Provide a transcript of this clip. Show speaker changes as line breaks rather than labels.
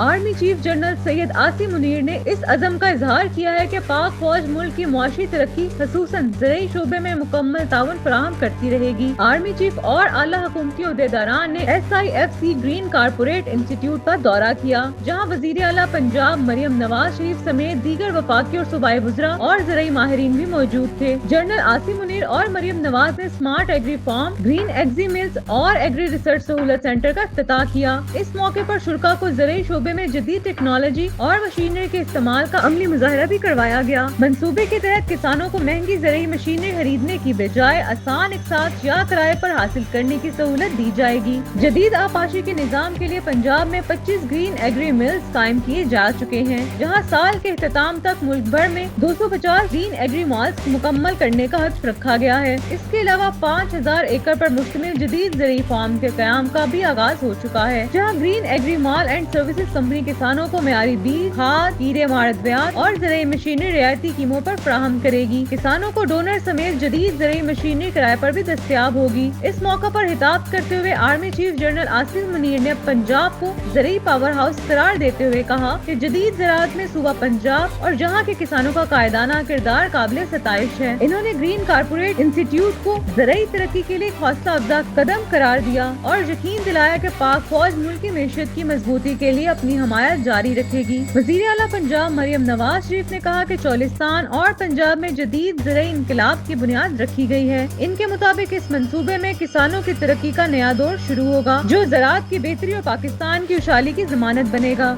Army chief general Syed Asim Munir نے اس عزم کا اظہار کیا ہے کہ پاک فوج ملک کی معاشی ترقی خصوصاً زرعی شعبے میں مکمل تعاون فراہم کرتی رہے گی۔ آرمی چیف اور اعلیٰ حکومتی عہدیداران نے SIFC گرین کارپوریٹ انسٹیٹیوٹ کا دورہ کیا، جہاں وزیر اعلیٰ پنجاب مریم نواز شریف سمیت دیگر وفاقی اور صوبائی وزراء اور زرعی ماہرین بھی موجود تھے۔ جنرل عاصم منیر اور مریم نواز نے smart agri farm, green agri mills اور ایگری ریسرچ سہولت سینٹر کا افتتاح کیا۔ اس موقع پر شرکاء کو زرعی شعبے میں جدید ٹیکنالوجی اور مشینری کے استعمال کا عملی مظاہرہ بھی کروایا گیا۔ منصوبے کے تحت کسانوں کو مہنگی زرعی مشینری خریدنے کی بجائے آسان اقساط یا کرائے پر حاصل کرنے کی سہولت دی جائے گی۔ جدید آبپاشی کے نظام کے لیے پنجاب میں 25 گرین ایگری ملز قائم کیے جا چکے ہیں، جہاں سال کے اختتام تک ملک بھر میں 250 گرین ایگری مالز مکمل کرنے کا ہدف رکھا گیا ہے۔ اس کے علاوہ 5000 ایکڑ پر مشتمل جدید زرعی فارم کے قیام کا بھی آغاز ہو چکا ہے، جہاں green agri mall and services company کسانوں کو معیاری بیج، کھاد، کیڑے مار ادویات اور زرعی مشینری رعایتی قیمتوں پر فراہم کرے گی۔ کسانوں کو ڈونر سمیت جدید زرعی مشینری کرائے پر بھی دستیاب ہوگی۔ اس موقع پر خطاب کرتے ہوئے army chief general Asim Munir نے پنجاب کو زرعی پاور ہاؤس قرار دیتے ہوئے کہا کہ جدید زراعت میں صوبہ پنجاب اور جہاں کے کسانوں کا قائدانہ کردار قابل ستائش ہے۔ انہوں نے گرین کارپوریٹ انسٹیٹیوٹ کو زرعی ترقی کے لیے ایک حوصلہ افزا قدم قرار دیا اور یقین دلایا کہ پاک فوج ملک کی معیشت کی مضبوطی کے لیے اپنی حمایت جاری رکھے گی۔ وزیر اعلیٰ پنجاب مریم نواز شریف نے کہا کہ چولستان اور پنجاب میں جدید زرعی انقلاب کی بنیاد رکھی گئی ہے۔ ان کے مطابق اس منصوبے میں کسانوں کی ترقی کا نیا دور شروع ہوگا، جو زراعت کی بہتری اور پاکستان کی خوشحالی کی ضمانت بنے گا۔